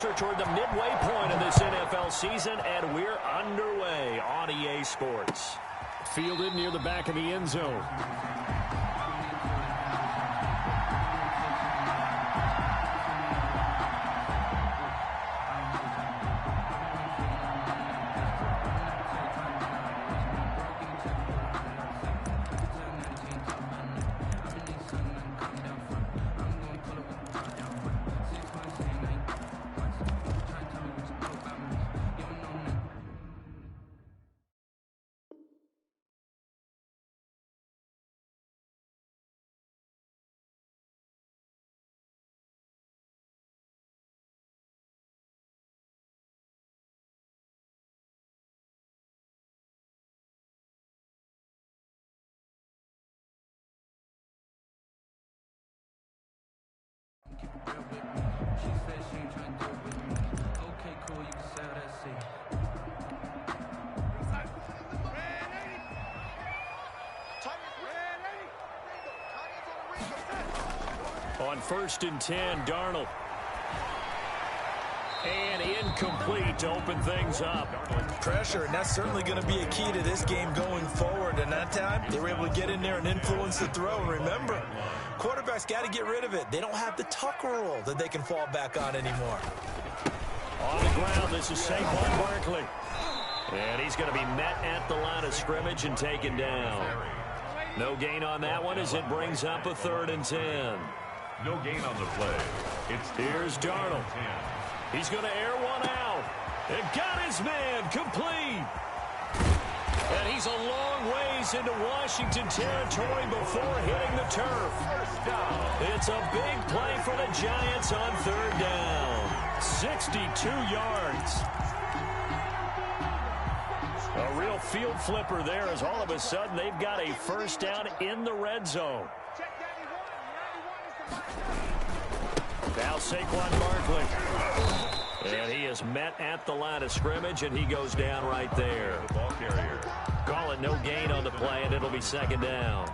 Toward the midway point of this NFL season, and we're underway on EA Sports. Fielded near the back of the end zone. She said she ain't trying to do it with me. Okay, cool, you can sell that seat. On 1st and 10, Darnold. And incomplete to open things up. Pressure, and that's certainly going to be a key to this game going forward. And that time, they were able to get in there and influence the throw. And remember, quarterbacks got to get rid of it. They don't have the tuck rule that they can fall back on anymore. On the ground, this is Saquon Barkley. And he's going to be met at the line of scrimmage and taken down. No gain on that one as it brings up a 3rd and 10. No gain on the play. Here's Darnold. He's going to air one out. And got his man complete. And he's a long ways into Washington territory before hitting the turf. It's a big play for the Giants on 3rd down. 62 yards. A real field flipper there as all of a sudden they've got a 1st down in the red zone. Now Saquon Barkley. And he is met at the line of scrimmage, and he goes down right there. Ball carrier. Call it no gain on the play, and it'll be 2nd down.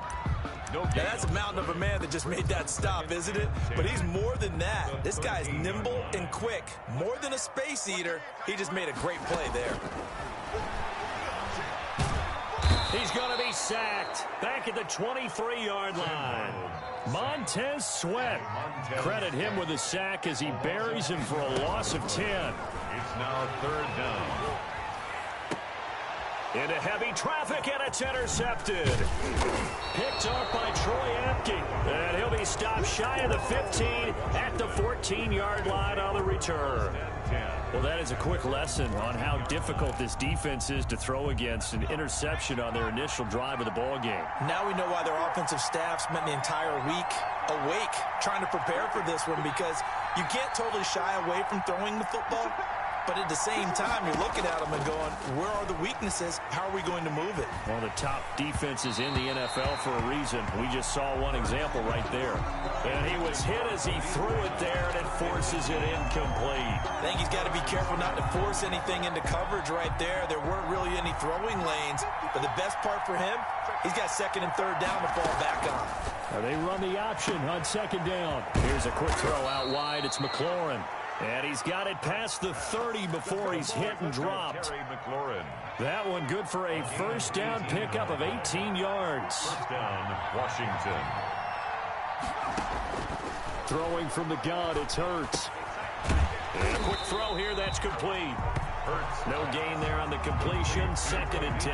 Now that's a mountain of a man that just made that stop, isn't it? But he's more than that. This guy's nimble and quick. More than a space eater, he just made a great play there. He's going to be sacked back at the 23-yard line. Montez Sweat. Credit him with a sack as he buries him for a loss of 10. It's now 3rd down. Into heavy traffic, and it's intercepted. Picked off by Troy Apke. And he'll be stopped shy of the 15 at the 14-yard line on the return. Well, that is a quick lesson on how difficult this defense is to throw against an interception on their initial drive of the ball game. Now we know why their offensive staff spent the entire week awake trying to prepare for this one, because you can't totally shy away from throwing the football. But at the same time, you're looking at them and going, where are the weaknesses? How are we going to move it? One of the top defenses in the NFL for a reason. We just saw one example right there. And he was hit as he threw it there, and it forces it incomplete. I think he's got to be careful not to force anything into coverage right there. There weren't really any throwing lanes. But the best part for him, he's got 2nd and 3rd down to fall back on. Now they run the option on 2nd down. Here's a quick throw out wide. It's McLaurin. And he's got it past the 30 before he's hit and dropped. That one good for a 1st down pickup of 18 yards. 1st down, Washington. Throwing from the gun, it's Hurts. And a quick throw here, that's complete. Hurts. No gain there on the completion, 2nd and 10.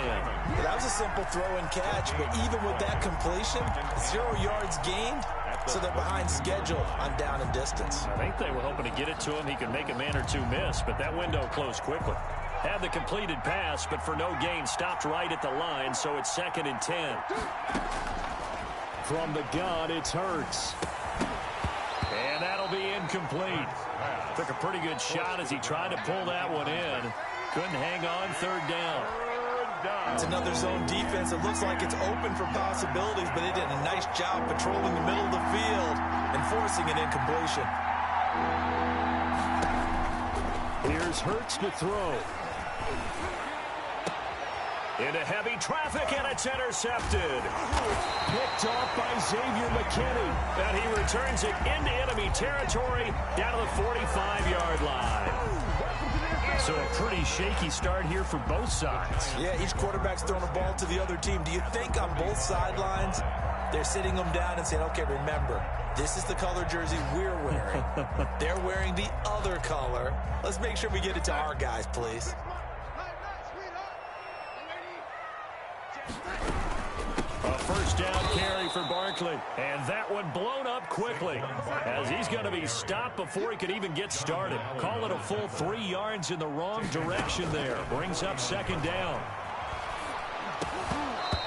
That was a simple throw and catch, but even with that completion, 0 yards gained. So they're behind schedule on down and distance. I think they were hoping to get it to him. He could make a man or two miss, but that window closed quickly. Had the completed pass, but for no gain, stopped right at the line, so it's 2nd and 10. From the gun, it's Hurts. And that'll be incomplete. Took a pretty good shot as he tried to pull that one in. Couldn't hang on, 3rd down. It's another zone defense. It looks like it's open for possibilities, but they did a nice job patrolling the middle of the field and forcing an incompletion. Here's Hurts to throw. Into heavy traffic, and it's intercepted. Picked off by Xavier McKinney. And he returns it into enemy territory down to the 45-yard line. So a pretty shaky start here for both sides. Yeah, each quarterback's throwing a ball to the other team. Do you think on both sidelines they're sitting them down and saying, okay, remember, this is the color jersey we're wearing. They're wearing the other color. Let's make sure we get it to our guys, please. A first down carry for Barkley. And that one blown up quickly as he's going to be stopped before he could even get started. Call it a full 3 yards in the wrong direction there. Brings up second down.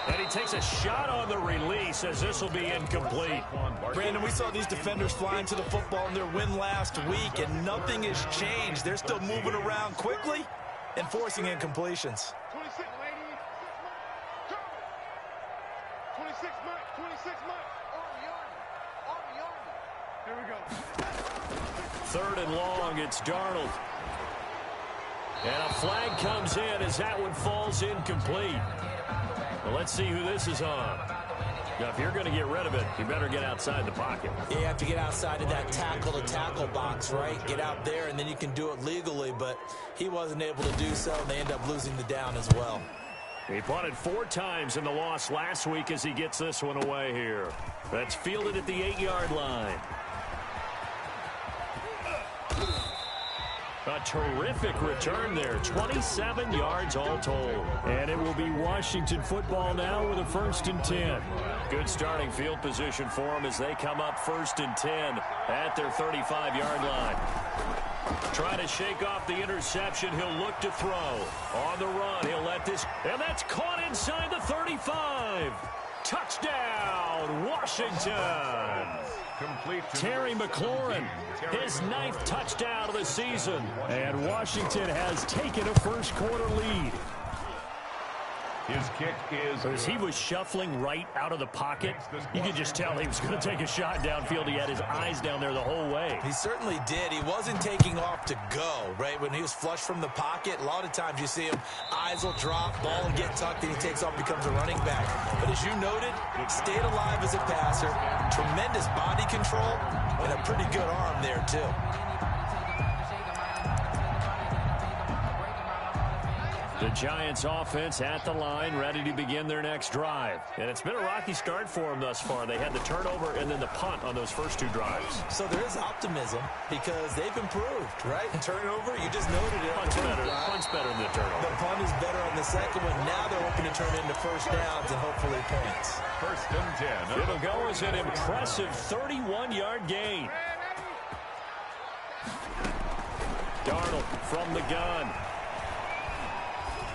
And he takes a shot on the release as this will be incomplete. Brandon, we saw these defenders flying to the football in their win last week, and nothing has changed. They're still moving around quickly and forcing incompletions. 26, lady. 26 months. 26 months. Here we go. Third and long, it's Darnold. And a flag comes in as that one falls incomplete. Well, let's see who this is on. Now, if you're going to get rid of it, you better get outside the pocket. You have to get outside of that tackle-to-tackle box, right? Get out there, and then you can do it legally, but he wasn't able to do so, and they end up losing the down as well. He punted 4 times in the loss last week as he gets this one away here. That's fielded at the 8-yard line. A terrific return there. 27 yards all told. And it will be Washington football now with a 1st and 10. Good starting field position for them as they come up 1st and 10 at their 35-yard line. Trying to shake off the interception. He'll look to throw. On the run, he'll let this. And that's caught inside the 35. Touchdown, Washington. Complete to Terry McLaurin, his 9th touchdown of the season. And Washington has taken a first-quarter lead. His kick is As he was shuffling right out of the pocket, you could just tell he was going to take a shot downfield. He had his eyes down there the whole way. He certainly did. He wasn't taking off to go, right? When he was flush from the pocket, a lot of times you see him, eyes will drop, ball will get tucked, and he takes off, becomes a running back. But as you noted, stayed alive as a passer, tremendous body control, and a pretty good arm there, too. The Giants offense at the line, ready to begin their next drive. And it's been a rocky start for them thus far. They had the turnover and then the punt on those first 2 drives. So there is optimism because they've improved, right? Turnover, you just noted it. Punt's better than the turnover. The punt is better on the second one. Now they're hoping to turn it into first downs and hopefully points. 1st and 10. It'll go as an impressive 31-yard gain. Darnold from the gun.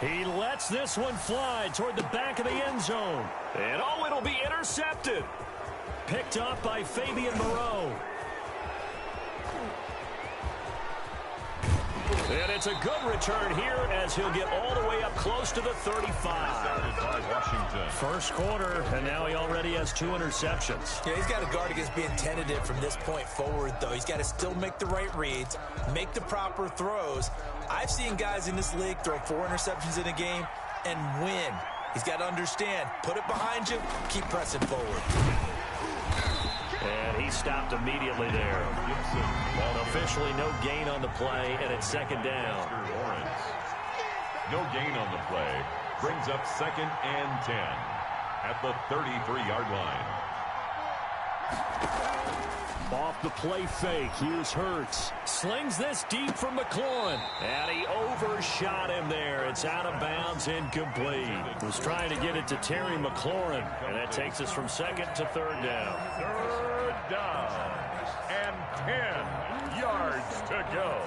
He lets this one fly toward the back of the end zone. And oh, it'll be intercepted. Picked up by Fabian Moreau. And it's a good return here as he'll get all the way up close to the 35. Washington. First quarter, and now he already has 2 interceptions. Yeah, he's got to guard against being tentative from this point forward, though. He's got to still make the right reads, make the proper throws. I've seen guys in this league throw 4 interceptions in a game and win. He's got to understand, put it behind you, keep pressing forward. And he stopped immediately there. Well, officially no gain on the play, and it's second down. No gain on the play. Brings up 2nd and 10 at the 33-yard line. Off the play fake, here's Hurts. Slings this deep from McLaurin. And he overshot him there. It's out of bounds, incomplete. Was trying to get it to Terry McLaurin. And that takes us from 2nd to 3rd down. 3rd down and 10 yards to go.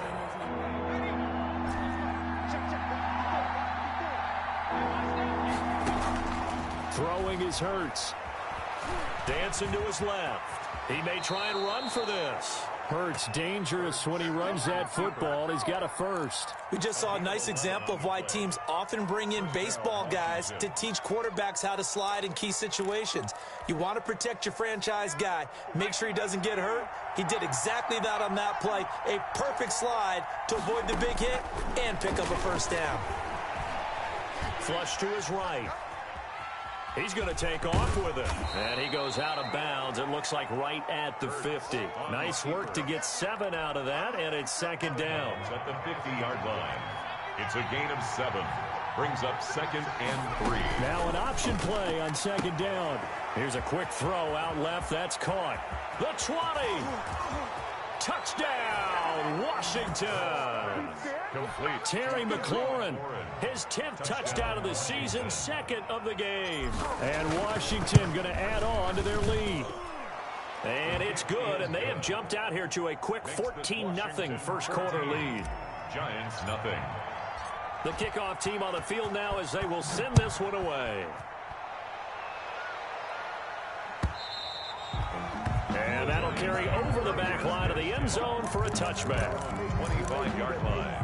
Throwing is Hurts. Dancing to his left. He may try and run for this. Hurts dangerous when he runs that football. He's got a first. We just saw a nice example of why teams often bring in baseball guys to teach quarterbacks how to slide in key situations. You want to protect your franchise guy. Make sure he doesn't get hurt. He did exactly that on that play. A perfect slide to avoid the big hit and pick up a first down. Flush to his right. He's going to take off with it. And he goes out of bounds. It looks like right at the 50. Nice work to get 7 out of that, and it's second down. At the 50-yard line. It's a gain of 7. Brings up 2nd and 3. Now an option play on second down. Here's a quick throw out left. That's caught. The 20. Touchdown, Washington. Complete. Terry McLaurin, his 10th touchdown of the season, 2nd of the game. And Washington going to add on to their lead. And it's good, and they have jumped out here to a quick 14-0 first quarter lead. Giants nothing. The kickoff team on the field now as they will send this one away. And that'll carry over the back line of the end zone for a touchback. 25-yard line.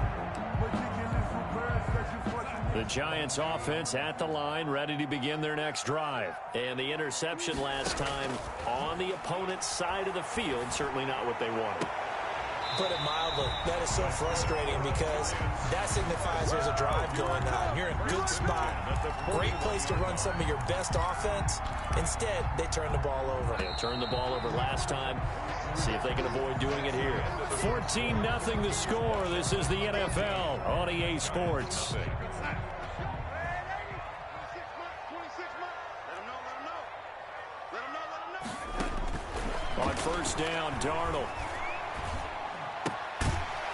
The Giants offense at the line, ready to begin their next drive. And the interception last time on the opponent's side of the field, certainly not what they wanted. Put it mildly, that is so frustrating because that signifies there's a drive going on. You're in a good spot, great place to run some of your best offense. Instead, they turn the ball over. They turned the ball over last time. See if they can avoid doing it here. 14-0 the score. This is the NFL on EA Sports. 26 months. Let them know. On first down, Darnold.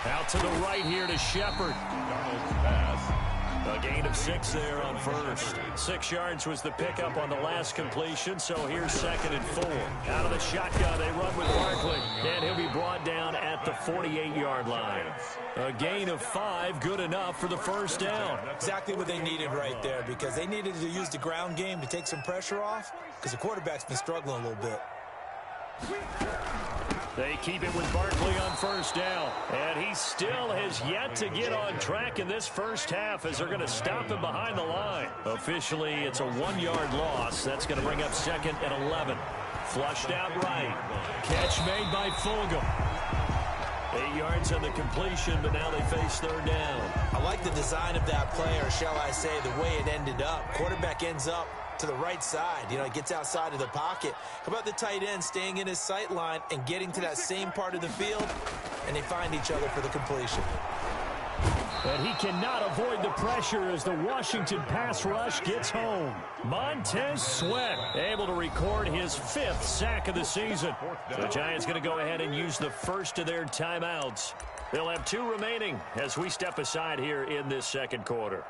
Out to the right here to Shepard. Darnold's pass. A gain of 6 there on first. 6 yards was the pickup on the last completion, so here's 2nd and 4. Out of the shotgun, they run with Barkley, and he'll be brought down at the 48-yard line. A gain of 5, good enough for the first down. Exactly what they needed right there because they needed to use the ground game to take some pressure off because the quarterback's been struggling a little bit. They keep it with Barkley on first down. And he still has yet to get on track in this first half as they're going to stop him behind the line. Officially, it's a 1-yard loss. That's going to bring up 2nd and 11. Flushed out right. Catch made by Fulgham. 8 yards on the completion, but now they face third down. I like the design of that play, or shall I say the way it ended up. Quarterback ends up to the right side. You know, it gets outside of the pocket. How about the tight end staying in his sight line and getting to that same part of the field, and they find each other for the completion. And he cannot avoid the pressure as the Washington pass rush gets home. Montez Sweat able to record his 5th sack of the season. The Giants going to go ahead and use the first of their timeouts. They'll have 2 remaining as we step aside here in this second quarter.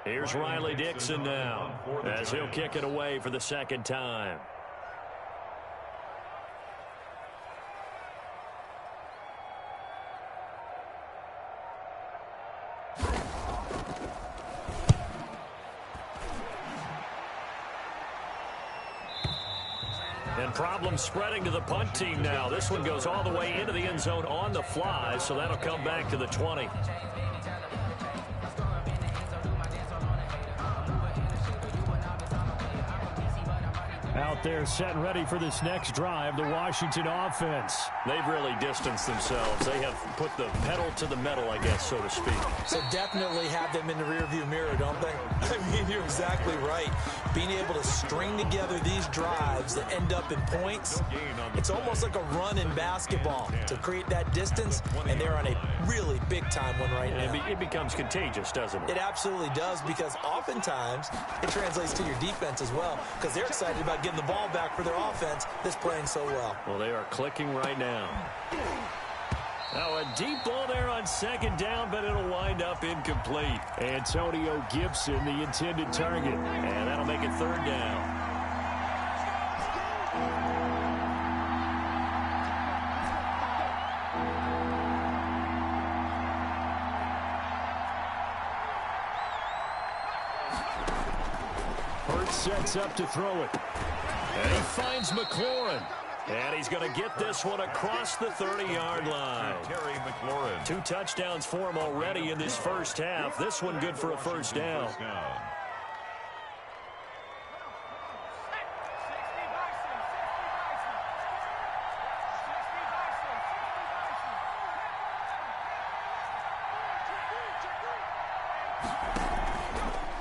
Here's Riley Dixon now as he'll kick it away for the second time. And problems spreading to the punt team now. This one goes all the way into the end zone on the fly, so that'll come back to the 20. Out there set and ready for this next drive, the Washington offense. They've really distanced themselves. They have put the pedal to the metal, I guess, so to speak. So definitely have them in the rearview mirror, don't they? I mean, you're exactly right. Being able to string together these drives that end up in points, it's almost like a run in basketball to create that distance, and they're on a really big-time one right now. It becomes contagious, doesn't it? It absolutely does, because oftentimes it translates to your defense as well, because they're excited about getting the ball back for their offense that's playing so well. Well, they are clicking right now. Now a deep ball there on second down, but it'll wind up incomplete. Antonio Gibson, the intended target, and that'll make it third down. Sets up to throw it. And he finds McLaurin. And he's going to get this one across the 30-yard line. Terry McLaurin. 2 touchdowns for him already in this first half. This one good for a first down.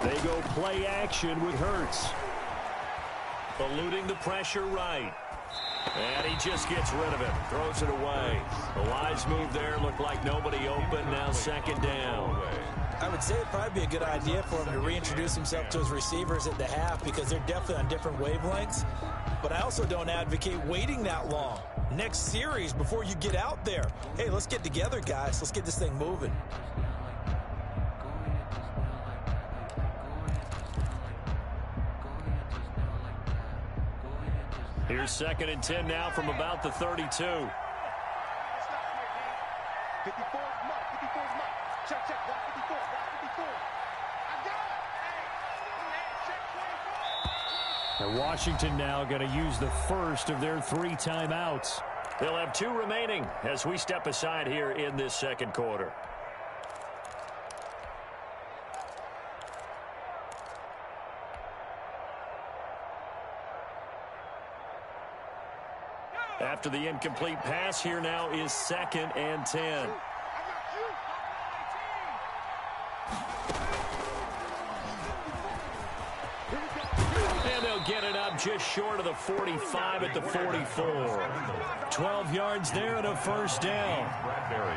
They go play action with Hurts. Eluding the pressure right. And he just gets rid of it. Throws it away. The wise move there. Looked like nobody open. Now second down. I would say it'd probably be a good idea for him to reintroduce himself to his receivers at the half because they're definitely on different wavelengths. But I also don't advocate waiting that long. Next series before you get out there. Hey, let's get together, guys. Let's get this thing moving. Here's 2nd and 10 now from about the 32. 54's mark. 54's mark. Check, check. Block 54. Block 54. I got it. And Washington now going to use the first of their 3 timeouts. They'll have 2 remaining as we step aside here in this second quarter. After the incomplete pass, here now is 2nd and 10. And they'll get it up just short of the 45 at the 44. 12 yards there and a first down. Bradbury.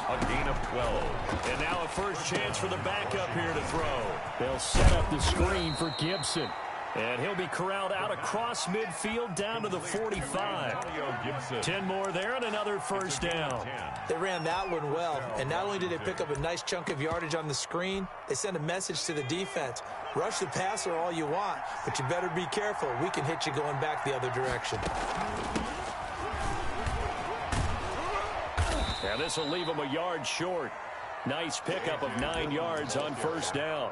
A gain of 12. And now a first chance for the backup here to throw. They'll set up the screen for Gibson. And he'll be corralled out across midfield down to the 45. 10 more there and another first down. They ran that one well, and not only did they pick up a nice chunk of yardage on the screen, they sent a message to the defense. Rush the passer all you want, but you better be careful. We can hit you going back the other direction. And this will leave them a yard short. Nice pickup of 9 yards on first down.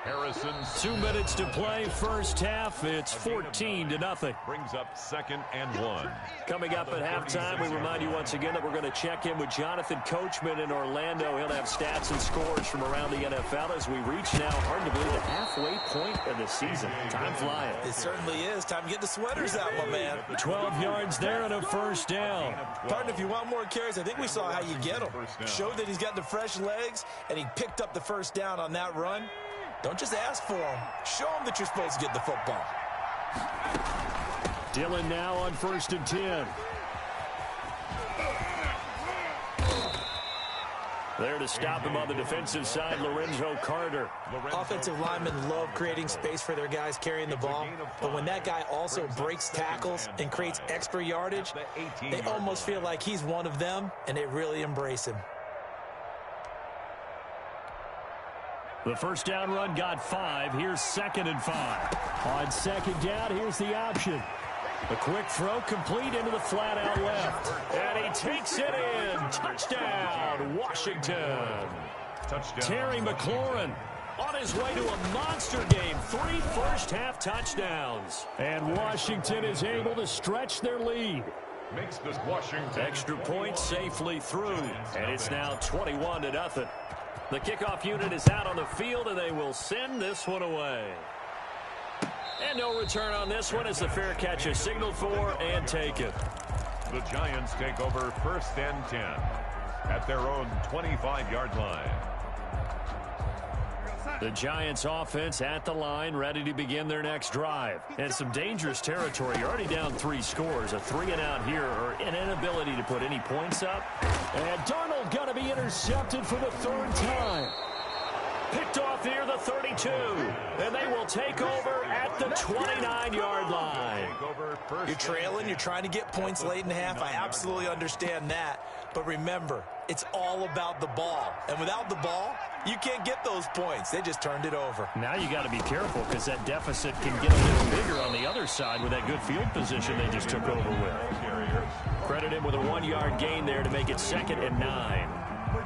Harrison's 2 minutes to play, first half. It's 14-0. brings up 2nd and 1. Coming up at halftime, we remind you once again that we're going to check in with Jonathan Coachman in Orlando. He'll have stats and scores from around the NFL as we reach now, hard to believe, the halfway point of the season. Time flying. It certainly is. Time to get the sweaters out, my man. 12 yards there and a first down. Partner, if you want more carries, I think we saw how you get them. Showed that he's got the fresh legs, and he picked up the first down on that run. Don't just ask for them. Show them that you're supposed to get the football. Dillon now on 1st and 10. There to stop him on the defensive side, Lorenzo Carter. Offensive linemen love creating space for their guys carrying the ball, but when that guy also breaks tackles and creates extra yardage, they almost feel like he's one of them, and they really embrace him. The first down run got 5. Here's 2nd and 5. On 2nd down, here's the option. A quick throw complete into the flat out left. And he takes it in. Touchdown, Washington. Touchdown. Terry McLaurin on his way to a monster game. 3 first-half touchdowns. And Washington is able to stretch their lead. Makes this Washington. Extra point safely through. And it's now 21-0. The kickoff unit is out on the field, and they will send this one away. And no return on this one as the fair catch is signaled for and taken. The Giants take over 1st and 10 at their own 25-yard line. The Giants offense at the line, ready to begin their next drive. And some dangerous territory. You're already down 3 scores. A 3-and-out here, or an inability to put any points up. And Darnold going to be intercepted for the 3rd time. Picked off near the 32. And they will take over at the 29-yard line. You're trailing. You're trying to get points late in the half. I absolutely understand that. But remember, it's all about the ball. And without the ball, you can't get those points. They just turned it over. Now you got to be careful because that deficit can get a little bigger on the other side with that good field position they just took over with. Credit him with a 1-yard gain there to make it 2nd and 9.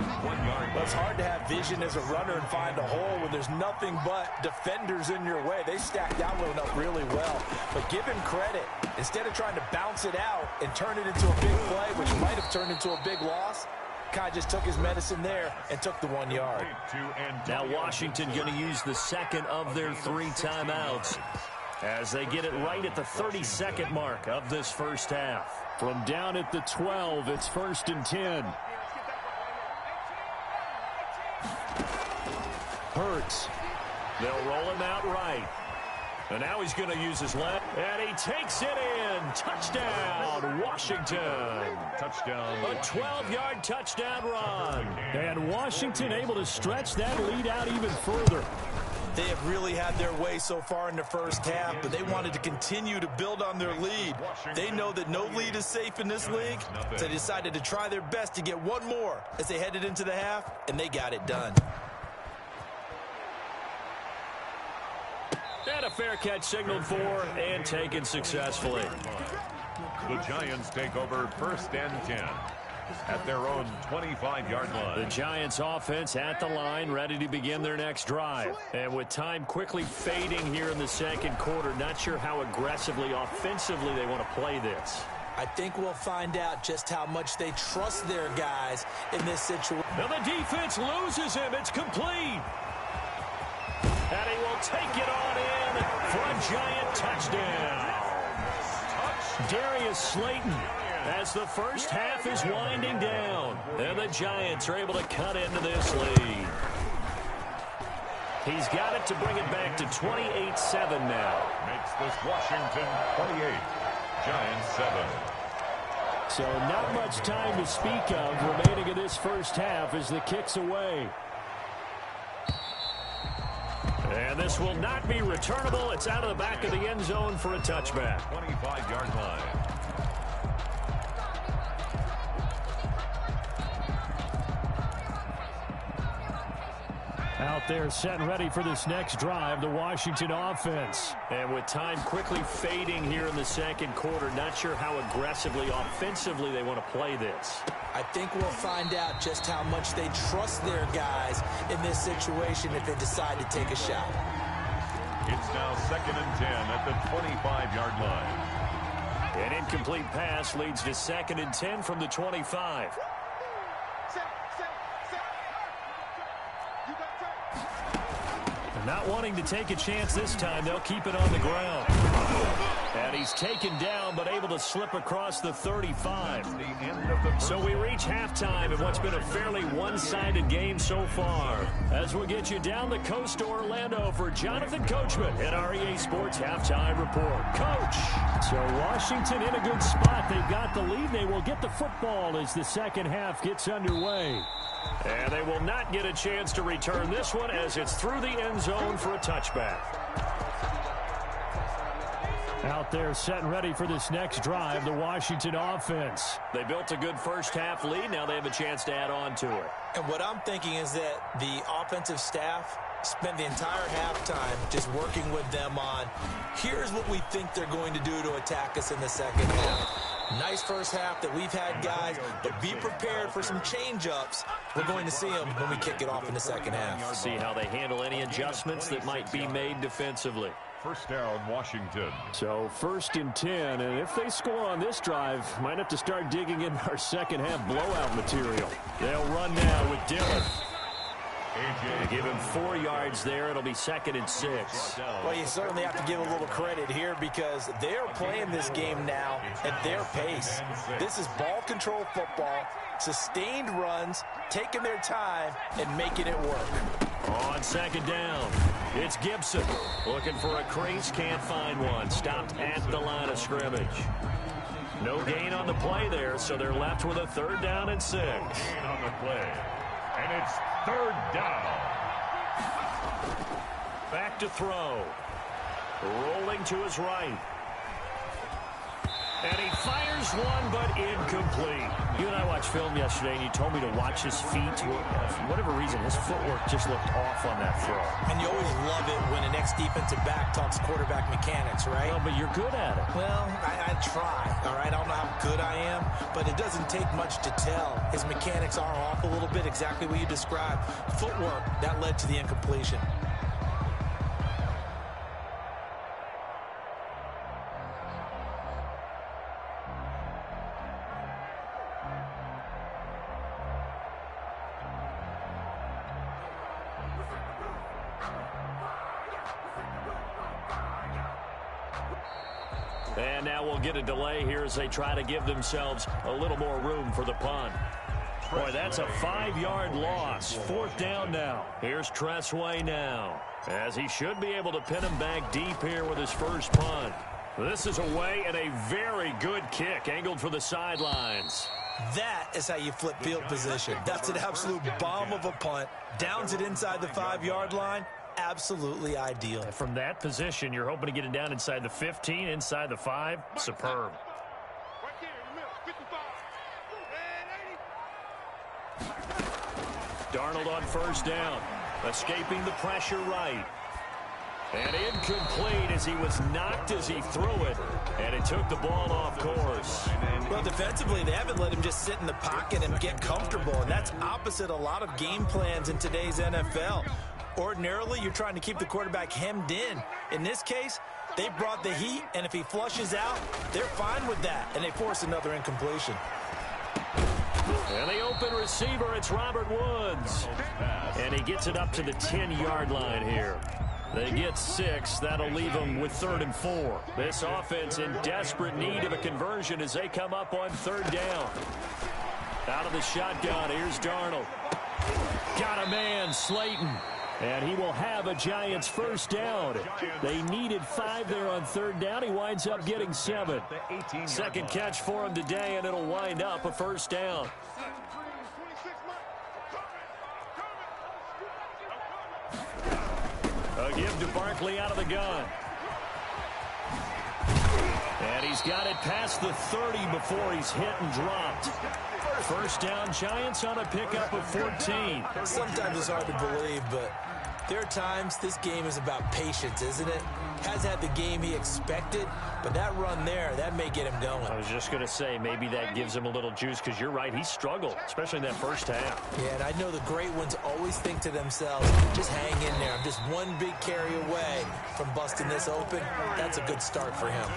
1 yard. Well, it's hard to have vision as a runner and find a hole when there's nothing but defenders in your way. They stacked that one up really well. But give him credit. Instead of trying to bounce it out and turn it into a big play, which might have turned into a big loss, Kai just took his medicine there and took the 1 yard. Now Washington going to use the second of their 3 timeouts as they get it right at the 32nd mark of this first half. From down at the 12, it's 1st and 10. Hurts. They'll roll him out right. And now he's going to use his left. And he takes it in. Touchdown, Washington. Touchdown. A 12-yard touchdown run. And Washington able to stretch that lead out even further. They have really had their way so far in the first half, but they wanted to continue to build on their lead. They know that no lead is safe in this league, so they decided to try their best to get one more as they headed into the half, and they got it done. And a fair catch signaled for and taken successfully. The Giants take over 1st and 10 at their own 25-yard line. The Giants offense at the line, ready to begin their next drive. And with time quickly fading here in the second quarter, not sure how aggressively, offensively they want to play this. I think we'll find out just how much they trust their guys in this situation. Now the defense loses him. It's complete. And he will take it on in for a Giant touchdown. Darius Slayton as the first half is winding down. And the Giants are able to cut into this lead. He's got it to bring it back to 28-7 now. Makes this Washington 28, Giants 7. So not much time to speak of remaining in this first half as the kick's away. And this will not be returnable. It's out of the back of the end zone for a touchback. 25-yard line. Out there set and ready for this next drive, the Washington offense. And with time quickly fading here in the second quarter, not sure how aggressively, offensively they want to play this. I think we'll find out just how much they trust their guys in this situation if they decide to take a shot. It's now 2nd and 10 at the 25-yard line. An incomplete pass leads to 2nd and 10 from the 25. Not wanting to take a chance this time, they'll keep it on the ground. And he's taken down, but able to slip across the 35. So we reach halftime in what's been a fairly one-sided game so far. As we get you down the coast to Orlando for Jonathan Coachman at our EA Sports Halftime Report. Coach! So Washington in a good spot. They've got the lead. They will get the football as the second half gets underway. And they will not get a chance to return this one as it's through the end zone for a touchback. Out there set and ready for this next drive, the Washington offense. They built a good first half lead. Now they have a chance to add on to it. And what I'm thinking is that the offensive staff spent the entire halftime just working with them on, here's what we think they're going to do to attack us in the second half. Nice first half that we've had, guys, but be prepared for some change-ups. We're going to see them when we kick it off in the second half. See how they handle any adjustments that might be made defensively. First down, Washington. So 1st and 10, and if they score on this drive, might have to start digging in our second half blowout material. They'll run now with Dillon. They give him 4 yards there. It'll be 2nd and 6. Well, you certainly have to give a little credit here because they're playing this game now at their pace. This is ball control football, sustained runs, taking their time, and making it work. On 2nd down, it's Gibson. Looking for a crease, can't find one. Stopped at the line of scrimmage. No gain on the play there, so they're left with a 3rd down and 6. Gain on the play. And it's 3rd down. Back to throw. Rolling to his right. And he fires one, but incomplete. You and I watched film yesterday, and you told me to watch his feet. For whatever reason, his footwork just looked off on that throw. And you always love it when an ex-defensive back talks quarterback mechanics, right? Well, but you're good at it. Well, I try, all right? I don't know how good I am, but it doesn't take much to tell. His mechanics are off a little bit, exactly what you described. Footwork, that led to the incompletion. And now we'll get a delay here as they try to give themselves a little more room for the punt. Boy, that's a 5-yard loss. 4th down now. Here's Tressway now, as he should be able to pin him back deep here with his first punt. This is away and a very good kick angled for the sidelines. That is how you flip field position. That's an absolute bomb of a punt. Downs it inside the 5-yard line. Absolutely ideal. From that position, you're hoping to get it down inside the 15, inside the 5. Superb. Right here in the middle, 55. And 80. Darnold on first down, escaping the pressure right. And incomplete as he was knocked as he threw it, and it took the ball off course. Well, defensively, they haven't let him just sit in the pocket and get comfortable, and that's opposite a lot of game plans in today's NFL. Ordinarily, you're trying to keep the quarterback hemmed in. In this case, they brought the heat, and if he flushes out, they're fine with that, and they force another incompletion. And the open receiver, it's Robert Woods. And he gets it up to the 10-yard line here. They get 6. That'll leave them with 3rd and 4. This offense in desperate need of a conversion as they come up on 3rd down. Out of the shotgun, here's Darnold. Got a man, Slayton. And he will have a Giants first down. They needed 5 there on 3rd down. He winds up getting 7. Second catch for him today, and it'll wind up a first down. A give to Barkley out of the gun. And he's got it past the 30 before he's hit and dropped. First down, Giants on a pickup of 14. Sometimes it's hard to believe, but there are times this game is about patience, isn't it? Has had the game he expected, but that run there, that may get him going. I was just going to say, maybe that gives him a little juice, because you're right, he struggled, especially in that first half. Yeah, and I know the great ones always think to themselves, just hang in there. I'm just one big carry away from busting this open. That's a good start for him.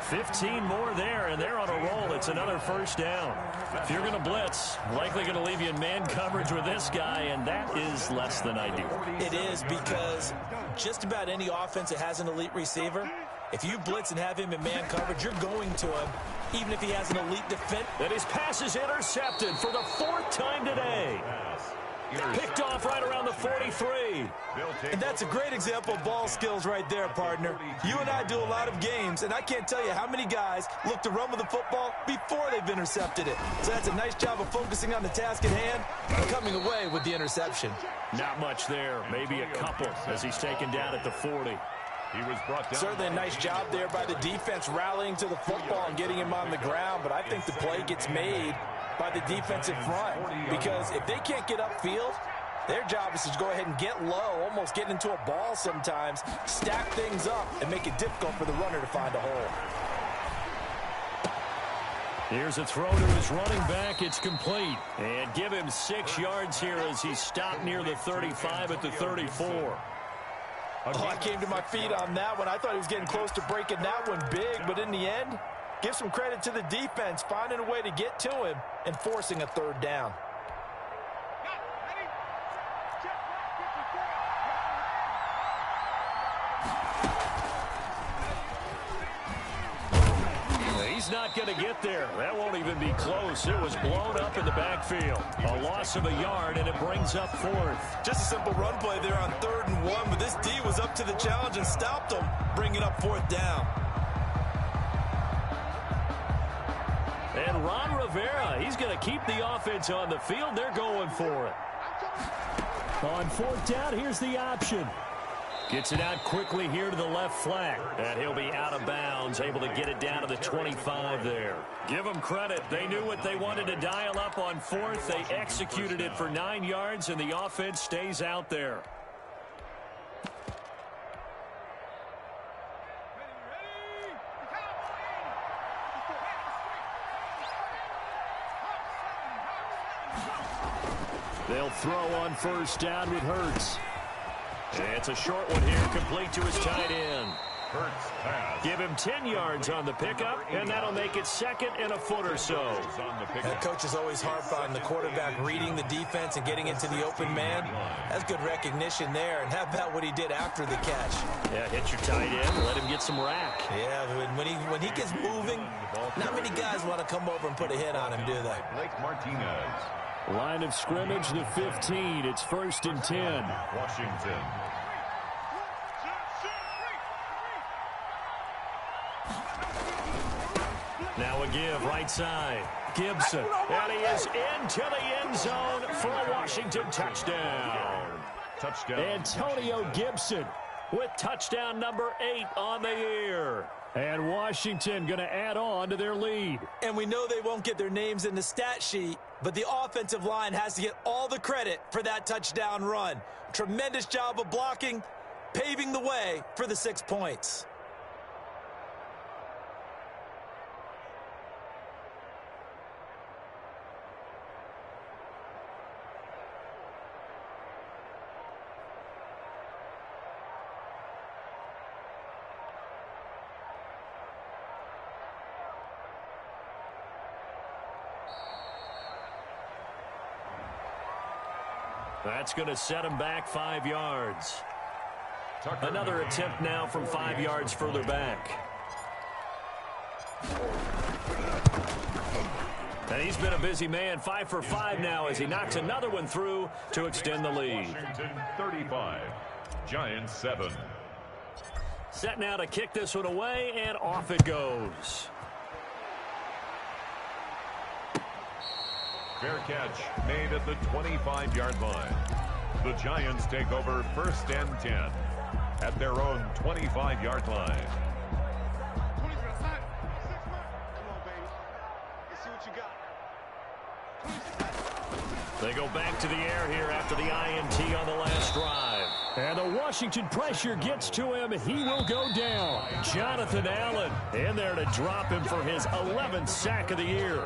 15 more there, and they're on a roll. It's another first down. If you're going to blitz, likely going to leave you in man coverage with this guy, and that is less than ideal. It is, because just about any offense that has an elite receiver, if you blitz and have him in man coverage, you're going to him, even if he has an elite defense. And his pass is intercepted for the 4th time today. Picked off right around the 43. And that's a great example of ball skills right there, partner. You and I do a lot of games, and I can't tell you how many guys look to run with the football before they've intercepted it. So that's a nice job of focusing on the task at hand and coming away with the interception. Not much there, maybe a couple as he's taken down at the 40. He was brought down. Certainly a nice job there by the defense rallying to the football and getting him on the ground, but I think the play gets made by the defensive front, because if they can't get upfield, their job is to go ahead and get low, almost get into a ball sometimes, stack things up, and make it difficult for the runner to find a hole. Here's a throw to his running back. It's complete. And give him 6 yards here as he stopped near the 35 at the 34. Oh, I came to my feet on that one. I thought he was getting close to breaking that one big, but in the end, give some credit to the defense, finding a way to get to him and forcing a 3rd down. He's not going to get there. That won't even be close. It was blown up in the backfield. A loss of a yard, and it brings up 4th. Just a simple run play there on 3rd and 1, but this D was up to the challenge and stopped him, bringing up 4th down. And Ron Rivera, he's going to keep the offense on the field. They're going for it. On 4th down, here's the option. Gets it out quickly here to the left flank. And he'll be out of bounds, able to get it down to the 25 there. Give them credit. They knew what they wanted to dial up on fourth. They executed it for 9 yards, and the offense stays out there. They'll throw on first down with Hurts. It's a short one here, complete to his tight end. Hurts pass. Give him 10 yards on the pickup, and that'll make it second and a foot or so. And coaches always harp on the quarterback reading the defense and getting into the open man. That's good recognition there. And how about what he did after the catch? Yeah, hit your tight end, let him get some rack. Yeah, when he gets moving, not many guys want to come over and put a hit on him, do they? Blake Martinez. Line of scrimmage, the 15. It's 1st and 10. Washington. Now a give, right side. Gibson, and he is into the end zone for a Washington touchdown. Touchdown. Antonio Gibson with touchdown number 8 on the year. And Washington going to add on to their lead. And we know they won't get their names in the stat sheet, but the offensive line has to get all the credit for that touchdown run. Tremendous job of blocking, paving the way for the 6 points. That's going to set him back 5 yards. Another attempt now from 5 yards further back. And he's been a busy man, 5 for 5 now as he knocks another one through to extend the lead. Washington 35, Giants 7. Set now to kick this one away, and off it goes. Fair catch made at the 25-yard line. The Giants take over 1st and 10 at their own 25-yard line. They go back to the air here after the INT on the last drive. And the Washington pressure gets to him. He will go down. Jonathan Allen in there to drop him for his 11th sack of the year.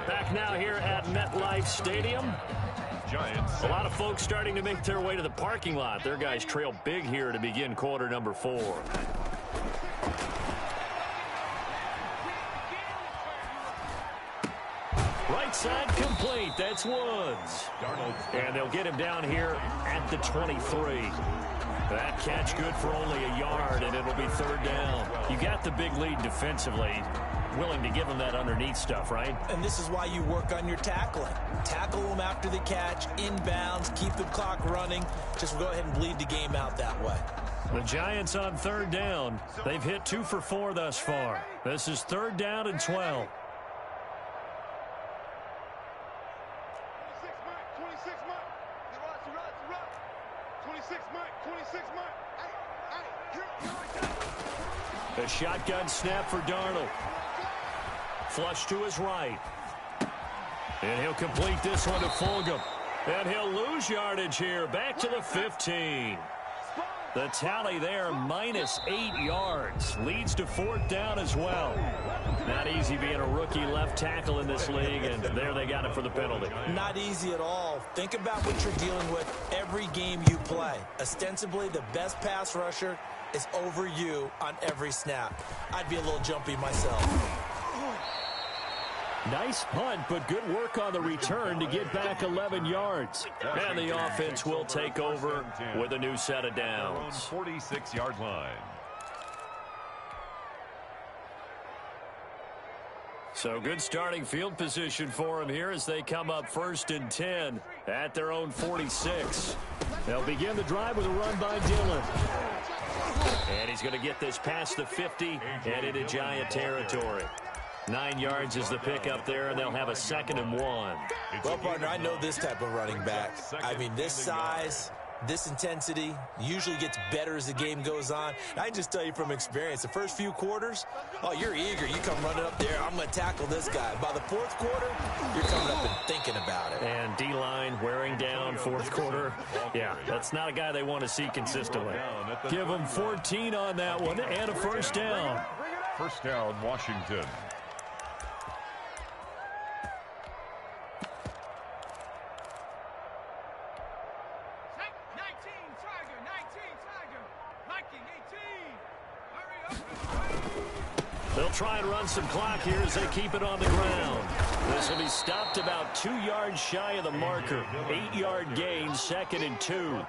Back now here at MetLife Stadium. Giants. A lot of folks starting to make their way to the parking lot. Their guys trail big here to begin quarter number 4. Right side complete. That's Woods. And they'll get him down here at the 23. That catch good for only a yard, and it'll be 3rd down. You got the big lead defensively. Willing to give them that underneath stuff, right? And this is why you work on your tackling. Tackle them after the catch, inbounds, keep the clock running. Just go ahead and bleed the game out that way. The Giants on 3rd down. They've hit 2 for 4 thus far. This is 3rd down and 12. 26 A shotgun snap for Darnold. Flush to his right. And he'll complete this one to Fulgham. And he'll lose yardage here. Back to the 15. The tally there, minus 8 yards. Leads to 4th down as well. Not easy being a rookie left tackle in this league, and there they got it for the penalty. Not easy at all. Think about what you're dealing with every game you play. Ostensibly, the best pass rusher is over you on every snap. I'd be a little jumpy myself. Nice punt, but good work on the return to get back 11 yards. And the offense will take over with a new set of downs. 46-yard line. So good starting field position for them here as they come up 1st and 10 at their own 46. They'll begin the drive with a run by Dillon. And he's going to get this past the 50 and into Giant territory. 9 yards is the pickup there, and they'll have a 2nd and 1. Well, partner, I know this type of running back. I mean, this size, this intensity usually gets better as the game goes on. And I can just tell you from experience, the first few quarters, oh, you're eager. You come running up there, I'm going to tackle this guy. By the fourth quarter, you're coming up and thinking about it. And D-line wearing down fourth quarter. Yeah, that's not a guy they want to see consistently. Give him 14 on that one and a first down. First down, Washington. They'll try and run some clock here as they keep it on the ground. This will be stopped about 2 yards shy of the marker. 8-yard gain, 2nd and 2.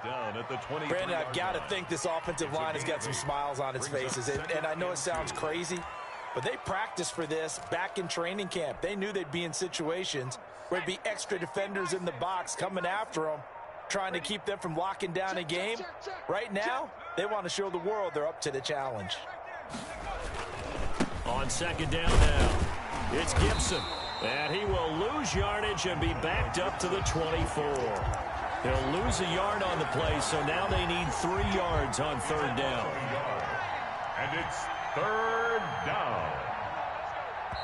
Brandon, I've got to think this offensive line has got some smiles on its faces. And I know it sounds crazy, but they practiced for this back in training camp. They knew they'd be in situations where there'd be extra defenders in the box coming after them, trying to keep them from locking down a game. Right now, they want to show the world they're up to the challenge. On second down now, it's Gibson. And he will lose yardage and be backed up to the 24. He'll lose a yard on the play, so now they need 3 yards on third down. And it's third down.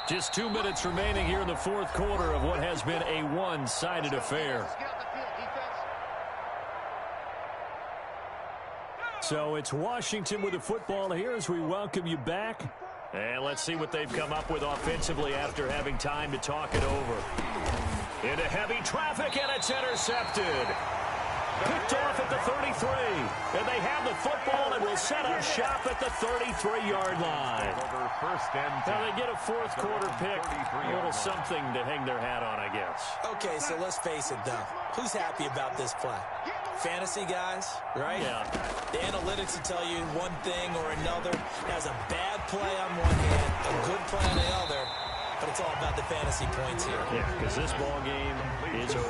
Just 2 minutes remaining here in the fourth quarter of what has been a one-sided affair. So it's Washington with the football here as we welcome you back. And let's see what they've come up with offensively after having time to talk it over. Into heavy traffic, and it's intercepted. Picked off at the 33. And they have the football and will set up shop at the 33-yard line. Now they get a fourth quarter pick. A little something to hang their hat on, I guess. Okay, so let's face it, though. Who's happy about this play? Fantasy guys, right? Yeah. The analytics will tell you one thing or another. Has a bad play on one hand, a good play on the other, but it's all about the fantasy points here. Yeah, because this ball game is over.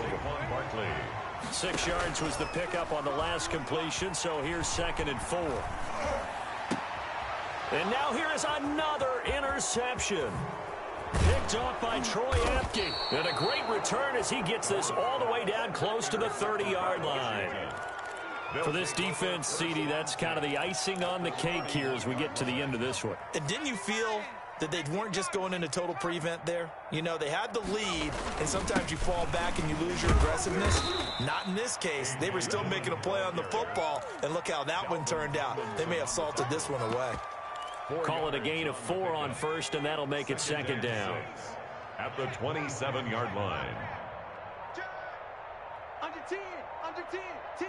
6 yards was the pickup on the last completion, so here's 2nd and 4. And now here is another interception. Picked off by Troy Apke. And a great return as he gets this all the way down close to the 30-yard line. For this defense, CD, that's kind of the icing on the cake here as we get to the end of this one. And didn't you feel that they weren't just going into total prevent there? You know, they had the lead, and sometimes you fall back and you lose your aggressiveness. Not in this case. They were still making a play on the football, and look how that one turned out. They may have salted this one away. Call it a gain of 4 on first, and that'll make it 2nd down. At the 27-yard line. Under 10, under 10, 10.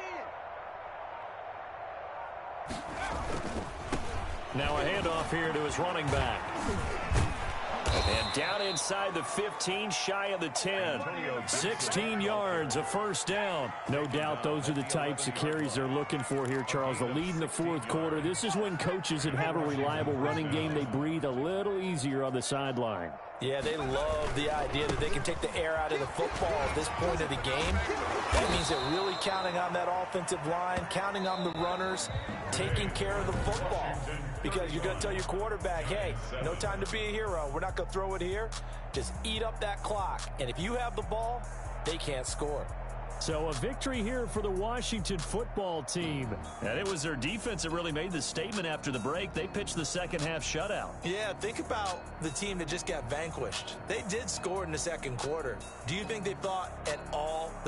Now a handoff here to his running back. And down inside the 15, shy of the 10. 16 yards, a first down. No doubt those are the types of carries they're looking for here, Charles. The lead in the fourth quarter. This is when coaches that have a reliable running game, they breathe a little easier on the sideline. Yeah, they love the idea that they can take the air out of the football at this point of the game. That means they're really counting on that offensive line, counting on the runners, taking care of the football. Because you're going to tell your quarterback, hey, no time to be a hero. We're not going to throw it here. Just eat up that clock. And if you have the ball, they can't score. So a victory here for the Washington football team. And it was their defense that really made the statement after the break. They pitched the second half shutout. Yeah, think about the team that just got vanquished. They did score in the second quarter. Do you think they thought at all that